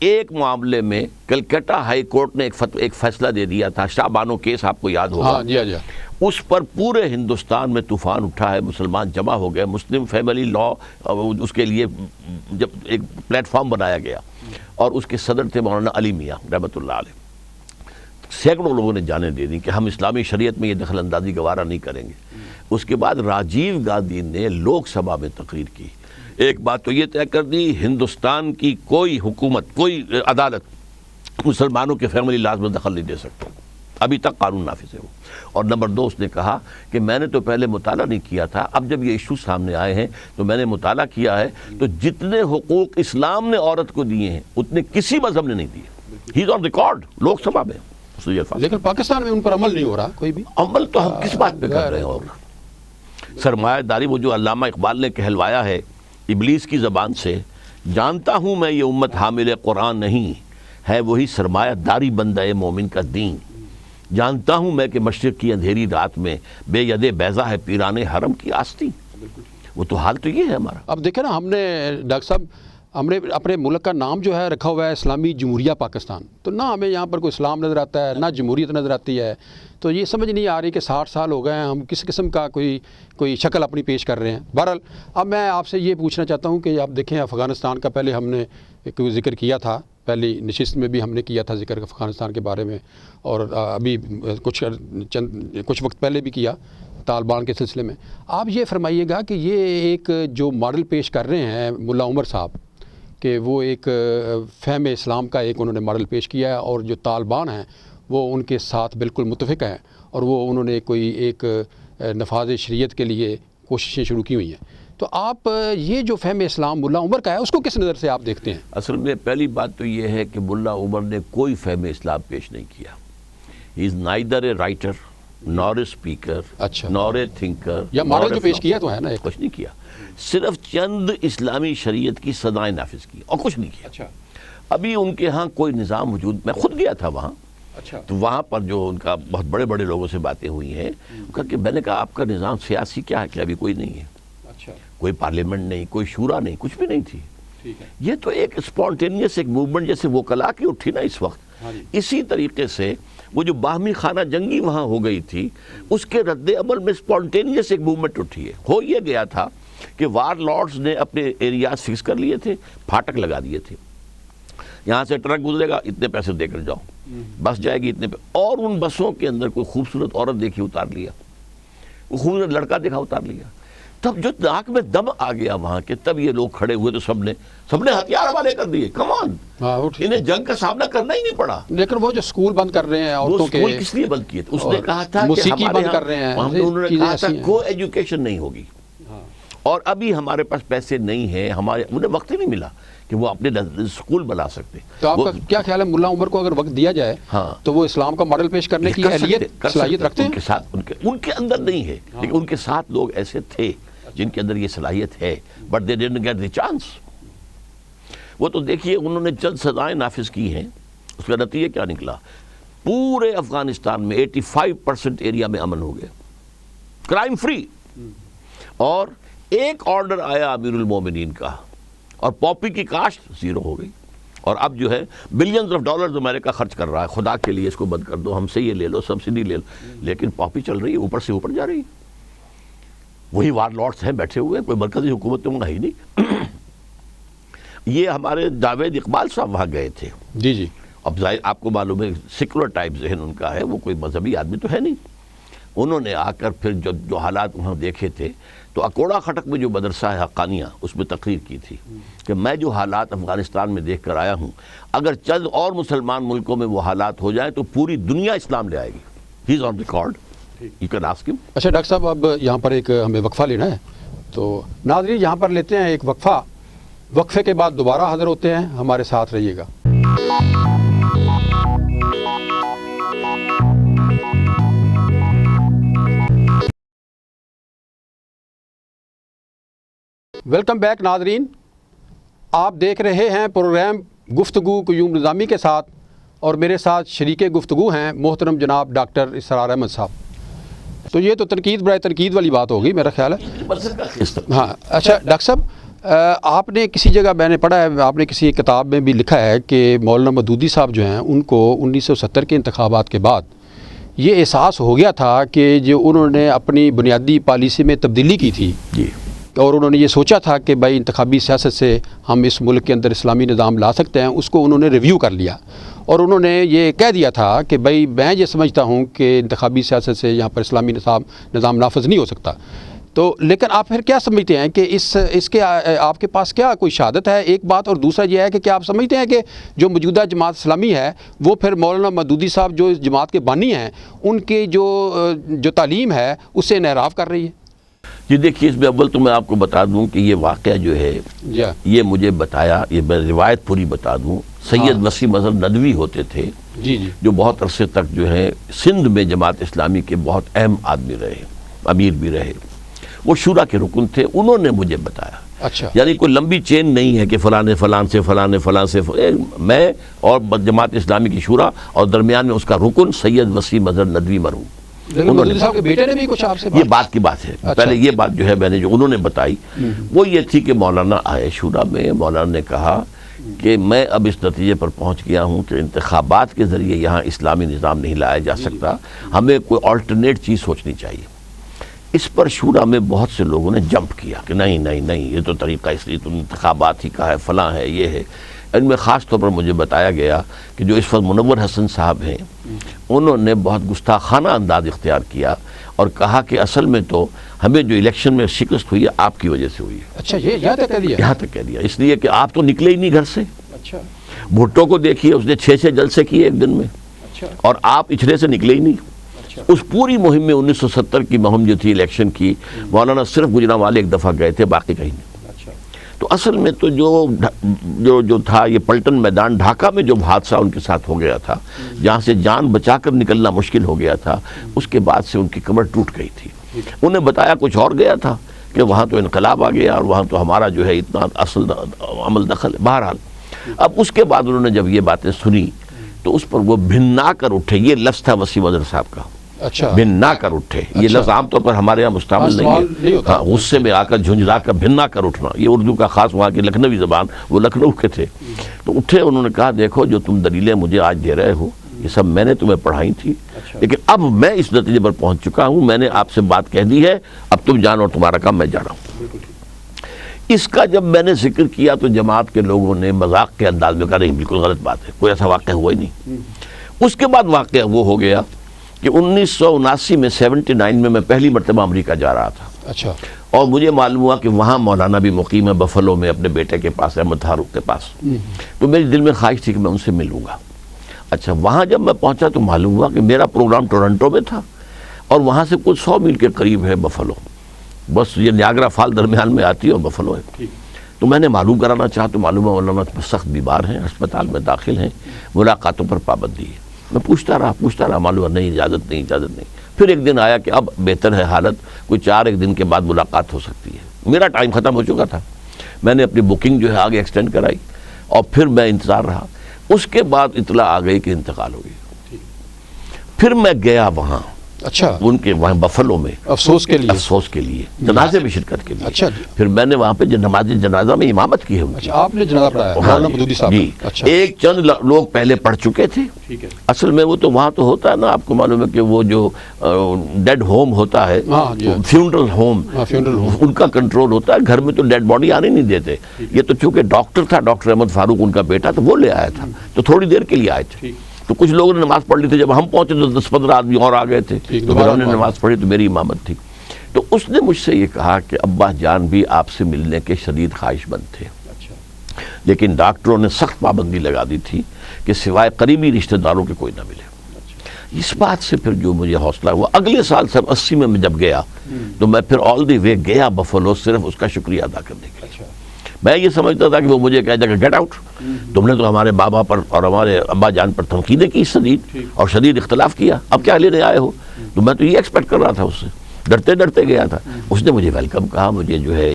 ایک معاملے میں کلکتہ ہائی کورٹ نے ایک فیصلہ دے دیا تھا، شاہ بانو کیس آپ کو یاد ہوگا، اس پر پورے ہندوستان میں طوفان اٹھا ہے، مسلمان جمع ہو گئے، مسلم فیملی لا اس کے لیے جب ایک پلیٹ فارم بنایا گیا، اور اس کے صدر تھے مولانا علی میاں رحمۃ اللہ علیہ۔ سینکڑوں لوگوں نے جانیں دے دی کہ ہم اسلامی شریعت میں یہ دخل اندازی گوارا نہیں کریں گے۔ اس کے بعد راجیو گاندھی نے لوک سبھا میں تقریر کی، ایک بات تو یہ طے کر دی، ہندوستان کی کوئی حکومت، کوئی عدالت مسلمانوں کے فیملی لاز میں دخل نہیں دے سکتی، ابھی تک قانون نافذ ہے وہ۔ اور نمبر 2 اس نے کہا کہ میں نے تو پہلے مطالعہ نہیں کیا تھا، اب جب یہ ایشو سامنے آئے ہیں تو میں نے مطالعہ کیا ہے، تو جتنے حقوق اسلام نے عورت کو دیے ہیں اتنے کسی مذہب نے نہیں دیے۔ ہی is on record Lok Sabha میں۔ لیکن پاکستان میں ان پر عمل نہیں ہو رہا کوئی بھی۔ عمل تو ہم کس بات پہ کر رہے ہیں؟ اور سرمایہ داری، وہ جو علامہ اقبال نے کہلوایا ہے ابلیس کی زبان سے، جانتا ہوں میں یہ امت حامل قرآن نہیں ہے، وہی سرمایہ داری بندہ مومن کا دین، جانتا ہوں میں کہ مشرق کی اندھیری رات میں بے ید بیضا ہے پیران حرم کی آستین۔ وہ تو حال تو یہ ہے ہمارا۔ اب دیکھیں نا، ہم نے ڈاکٹر صاحب ہم نے اپنے ملک کا نام جو ہے رکھا ہوا ہے اسلامی جمہوریہ پاکستان، تو نہ ہمیں یہاں پر کوئی اسلام نظر آتا ہے، نہ جمہوریت نظر آتی ہے، تو یہ سمجھ نہیں آ رہی کہ 60 سال ہو گئے ہیں ہم کس قسم کا کوئی شکل اپنی پیش کر رہے ہیں۔ بہرحال اب میں آپ سے یہ پوچھنا چاہتا ہوں کہ آپ دیکھیں افغانستان کا پہلے ہم نے ایک ذکر کیا تھا، پہلی نشست میں بھی ہم نے کیا تھا ذکر افغانستان کے بارے میں، اور ابھی کچھ وقت پہلے بھی کیا طالبان کے سلسلے میں۔ آپ یہ فرمائیے گا کہ یہ ایک جو ماڈل پیش کر رہے ہیں ملا عمر صاحب، کہ وہ ایک فہم اسلام کا ایک انہوں نے ماڈل پیش کیا ہے، اور جو طالبان ہیں وہ ان کے ساتھ بالکل متفق ہیں، اور وہ انہوں نے ایک نفاذ شریعت کے لیے کوششیں شروع کی ہوئی ہیں۔ تو آپ یہ جو فہم اسلام ملا عمر کا ہے اس کو کس نظر سے آپ دیکھتے ہیں؟ اصل میں پہلی بات تو یہ ہے کہ ملا عمر نے کوئی فہم اسلام پیش نہیں کیا۔ He is neither a writer nor a speaker nor a thinker, یا ماڈل جو پیش کیا تو ہے نا، کچھ نہیں کیا، صرف چند اسلامی شریعت کی سزائیں نافذ کی اور کچھ نہیں کیا۔ ابھی ان کے ہاں کوئی نظام وجود، میں خود گیا تھا وہاں، تو وہاں پر جو ان کا بہت بڑے بڑے لوگوں سے باتیں ہوئی ہیں، کہ میں نے کہا آپ کا نظام سیاسی کیا ہے؟ کہ ابھی کوئی نہیں ہے، کوئی پارلیمنٹ نہیں، کوئی شورا نہیں، کچھ بھی نہیں تھی۔ یہ تو ایک اسپونٹینیس ایک موومنٹ جیسے وکلا کی اٹھی نا اس وقت، اسی طریقے سے وہ جو باہمی خانہ جنگی وہاں ہو گئی تھی، اس کے رد عمل میں اسپونٹینیس ایک موومنٹ اٹھی ہے۔ ہو یہ گیا تھا کہ وار لارڈز نے اپنے ایریاز فکس کر لیے تھے، پھاٹک لگا دیے تھے، یہاں سے ٹرک گزرے گا اتنے پیسے دے کر جاؤ، بس جائے گی اتنے اور ان بسوں کے اندر کوئی خوبصورت عورت دیکھی اتار لیا، وہ خوبصورت لڑکا دیکھا اتار لیا۔ تب جو ناک میں دم آ گیا وہاں کے، تب یہ لوگ کھڑے ہوئے تو سب نے ہتھیار والے کر دیے، کم آن، انہیں جنگ کا سامنا کرنا ہی نہیں پڑا۔ لیکن وہ جو سکول بند کر رہے ہیں عورتوں کے، وہ کس لیے بند کیے تھے؟ اس نے کہا تھا موسیقی بند کر رہے ہیں، انہوں نے کہا تھا کو ایجوکیشن نہیں ہوگی، اور ابھی ہمارے پاس پیسے نہیں ہیں، انہیں وقت ہی نہیں ملا کہ وہ اپنے اسکول بنا سکتے۔ تو آپ کا کیا خیال ہے ملا عمر کو اگر وقت دیا جائے تو وہ اسلام کا ماڈل پیش کرنے کی صلاحیت رکھتے ہیں؟ ان کے ساتھ ان کے اندر نہیں ہے، لیکن ان کے ساتھ لوگ ایسے تھے جن کے اندر یہ صلاحیت ہے، but they didn't get the chance. وہ تو دیکھیے انہوں نے چند سزائیں نافذ کی ہیں، اس کا نتیجہ کیا نکلا؟ پورے افغانستان میں 85% ایریا میں امن ہو گیا، کرائم فری، اور ایک آرڈر آیا امیر المومنین کا، اور پاپی کی کاشت زیرو ہو گئی، اور اب جو ہے بلینز آف ڈالرز امریکہ خرچ کر رہا ہے خدا کے لیے اس کو بند کر دو، ہم سے یہ لے لو، سبسڈی لے لو، لیکن پاپی چل رہی ہے، اوپر سے اوپر جا رہی ہے۔ وہی وار لارڈز ہیں بیٹھے ہوئے، کوئی مرکزی حکومت تو وہاں ہی نہیں۔ یہ ہمارے جاوید اقبال صاحب وہاں گئے تھے، جی اب ظاہر آپ کو معلوم ہے سیکولر ٹائپ ذہن ان کا ہے، وہ کوئی مذہبی آدمی تو ہے نہیں۔ انہوں نے آ کر پھر جو حالات وہاں دیکھے تھے، تو اکوڑا خٹک میں جو مدرسہ ہے حقانیہ، اس میں تقریر کی تھی کہ میں جو حالات افغانستان میں دیکھ کر آیا ہوں، اگر چند اور مسلمان ملکوں میں وہ حالات ہو جائیں تو پوری دنیا اسلام لے آئے گی۔ He is on record, you can ask him. اچھا ڈاکٹر صاحب، اب یہاں پر ایک ہمیں وقفہ لینا ہے، تو ناظرین یہاں پر لیتے ہیں ایک وقفہ، وقفے کے بعد دوبارہ حاضر ہوتے ہیں، ہمارے ساتھ رہیے گا۔ ویلکم بیک ناظرین، آپ دیکھ رہے ہیں پروگرام گفتگو قیوم نظامی کے ساتھ، اور میرے ساتھ شریک گفتگو ہیں محترم جناب ڈاکٹر اسرار احمد صاحب۔ تو یہ تو تنقید برائے تنقید والی بات ہوگی میرا خیال ہے۔ ہاں اچھا ڈاکٹر صاحب، آپ نے کسی جگہ میں نے پڑھا ہے، آپ نے کسی کتاب میں بھی لکھا ہے کہ مولانا مودودی صاحب جو ہیں ان کو 1970 کے انتخابات کے بعد یہ احساس ہو گیا تھا کہ جو انہوں نے اپنی بنیادی پالیسی میں تبدیلی کی تھی جی، اور انہوں نے یہ سوچا تھا کہ بھائی انتخابی سیاست سے ہم اس ملک کے اندر اسلامی نظام لا سکتے ہیں، اس کو انہوں نے ریویو کر لیا اور انہوں نے یہ کہہ دیا تھا کہ بھائی میں یہ سمجھتا ہوں کہ انتخابی سیاست سے یہاں پر اسلامی نظام نافذ نہیں ہو سکتا۔ تو لیکن آپ پھر کیا سمجھتے ہیں کہ اس کے آپ کے پاس کیا کوئی شہادت ہے؟ ایک بات، اور دوسرا یہ ہے کہ کیا آپ سمجھتے ہیں کہ جو موجودہ جماعت اسلامی ہے وہ پھر مولانا مودودی صاحب جو اس جماعت کے بانی ہیں ان کی جو تعلیم ہے اس سے انحراف کر رہی ہے؟ جی دیکھیے، اس میں اول تو میں آپ کو بتا دوں کہ یہ واقعہ جو ہے یہ مجھے بتایا، یہ میں روایت پوری بتا دوں، سید وسیم اظہر ندوی ہوتے تھے جو بہت عرصے تک جو ہے سندھ میں جماعت اسلامی کے بہت اہم آدمی رہے، امیر بھی رہے، وہ شورا کے رکن تھے، انہوں نے مجھے بتایا۔ اچھا، یعنی کوئی لمبی چین نہیں ہے کہ فلاں سے میں اور جماعت اسلامی کی شورا اور درمیان میں اس کا رکن سید وسیم اظہر ندوی مرحوم، مودودی صاحب کے بیٹے نے بھی کچھ آپ سے یہ بات کی بات ہے۔ پہلے یہ بات جو ہے میں نے جو انہوں نے بتائی وہ یہ تھی کہ مولانا آئے شورا میں، مولانا نے کہا کہ میں اب اس نتیجے پر پہنچ گیا ہوں کہ انتخابات کے ذریعے یہاں اسلامی نظام نہیں لایا جا سکتا، ہمیں کوئی آلٹرنیٹ چیز سوچنی چاہیے۔ اس پر شورا میں بہت سے لوگوں نے جمپ کیا کہ نہیں یہ تو طریقہ اس لیے تو انتخابات ہی کا ہے، فلاں ہے، یہ ہے۔ ان میں خاص طور پر مجھے بتایا گیا کہ جو اس وقت منور حسن صاحب ہیں انہوں نے بہت گستاخانہ انداز اختیار کیا اور کہا کہ اصل میں تو ہمیں جو الیکشن میں شکست ہوئی ہے آپ کی وجہ سے ہوئی ہے۔ اچھا، یہ یہاں تک کہہ دیا، اس لیے کہ آپ تو نکلے ہی نہیں گھر سے۔ اچھا، بھٹو کو دیکھیے، اس نے 6 جلسے کیے ایک دن میں، اور آپ اچھلے سے نکلے ہی نہیں۔ اس پوری مہم میں 1970 کی مہم جو تھی الیکشن کی، مولانا صرف گجرانوالے ایک دفعہ گئے تھے، باقی کہیں نہیں۔ تو اصل میں تو جو تھا یہ پلٹن میدان ڈھاکہ میں جو حادثہ ان کے ساتھ ہو گیا تھا، جہاں سے جان بچا کر نکلنا مشکل ہو گیا تھا، اس کے بعد سے ان کی کمر ٹوٹ گئی تھی۔ انہیں بتایا کچھ اور گیا تھا کہ وہاں تو انقلاب آ گیا اور وہاں تو ہمارا جو ہے اتنا اصل عمل دخل ہے۔ بہرحال اب اس کے بعد انہوں نے جب یہ باتیں سنی تو اس پر وہ بھنا کر اٹھے، یہ لفظ تھا وسیم اظہر صاحب کا، اچھا، بھنا کر اٹھے۔ یہ لفظ عام طور پر ہمارے یہاں مستعمل نہیں ہے، ہاں، غصے میں آ کر جھنجھلا کر بھنا کر اٹھنا، یہ اردو کا خاص وہاں کی لکھنوی زبان، وہ لکھنؤ کے تھے۔ تو اٹھے، انہوں نے کہا دیکھو جو تم دلیلیں مجھے آج دے رہے ہو یہ سب میں نے تمہیں پڑھائی تھی، لیکن اب میں اس نتیجے پر پہنچ چکا ہوں، میں نے آپ سے بات کہہ دی ہے، اب تم جانو اور تمہارا کام، میں جا رہا ہوں۔ اس کا جب میں نے ذکر کیا تو جماعت کے لوگوں نے مذاق کے انداز میں کہا نہیں بالکل غلط بات ہے، کوئی ایسا واقعہ ہوا ہی نہیں۔ اس کے بعد واقعہ وہ ہو گیا کہ 1979 میں 79 میں پہلی مرتبہ امریکہ جا رہا تھا۔ اچھا، اور مجھے معلوم ہوا کہ وہاں مولانا بھی مقیم ہے بفلو میں اپنے بیٹے کے پاس، احمد فاروق کے پاس۔ تو میری دل میں خواہش تھی کہ میں ان سے ملوں گا۔ اچھا، وہاں جب میں پہنچا تو معلوم ہوا کہ میرا پروگرام ٹورنٹو میں تھا اور وہاں سے کچھ 100 میل کے قریب ہے بفلو، بس یہ نیاگرا فال درمیان میں آتی ہے اور بفلو ہے۔ تو میں نے معلوم کرانا چاہا تو معلوم ہوا مولانا سخت بیمار ہیں، ہسپتال میں داخل ہیں، ملاقاتوں پر پابندی ہے۔ میں پوچھتا رہا، معلوم ہوا نہیں، اجازت نہیں۔ پھر ایک دن آیا کہ اب بہتر ہے حالت، کوئی 4 دن کے بعد ملاقات ہو سکتی ہے۔ میرا ٹائم ختم ہو چکا تھا، میں نے اپنی بکنگ جو ہے آگے ایکسٹینڈ کرائی اور پھر میں انتظار رہا۔ اس کے بعد اطلاع آ گئی کہ انتقال ہو گئی۔ پھر میں گیا وہاں، اچھا، ان کے وہاں بفلو میں افسوس کے لیے جنازے میں شرکت کے لیے۔ اچھا، پھر میں نے وہاں پہ نماز جنازہ میں امامت کی ہے ان کی۔ اچھا، آپ نے جنازہ پڑھایا مولانا مودودی صاحب؟ جی، ایک چند لوگ پہلے پڑھ چکے تھے۔ اصل میں وہ تو وہاں تو ہوتا ہے نا، آپ کو معلوم ہے کہ وہ جو ڈیڈ ہوم ہوتا ہے، فیونرل ہوم، ان کا کنٹرول ہوتا ہے، گھر میں تو ڈیڈ باڈی آنے نہیں دیتے۔ یہ تو چونکہ ڈاکٹر تھا، ڈاکٹر احمد فاروق ان کا بیٹا، تو وہ لے آیا تھا، تو تھوڑی دیر کے لیے آئے تھے۔ تو کچھ لوگوں نے نماز پڑھ لی تھی، جب ہم پہنچے تو 10-15 آدمی اور آ گئے تھے، تو پھر ہم نے نماز پڑھی تو میری امامت تھی۔ تو اس نے مجھ سے یہ کہا کہ ابا جان بھی آپ سے ملنے کے شدید خواہش مند تھے، لیکن ڈاکٹروں نے سخت پابندی لگا دی تھی کہ سوائے قریبی رشتہ داروں کے کوئی نہ ملے۔ اس بات سے پھر جو مجھے حوصلہ ہوا، اگلے سال 80 میں جب گیا تو میں پھر آل دی وے گیا بفلو، صرف اس کا شکریہ ادا کرنے کے لیے۔ میں یہ سمجھتا تھا کہ وہ مجھے کہہ جائے کہ گیٹ آؤٹ، تم نے تو ہمارے بابا پر اور ہمارے ابا جان پر تنقیدیں کی شدید اور شدید اختلاف کیا، اب کیا لینے آئے ہو؟ تو میں تو یہ ایکسپیکٹ کر رہا تھا اس سے، ڈرتے گیا تھا۔ اس نے مجھے ویلکم کہا، مجھے جو ہے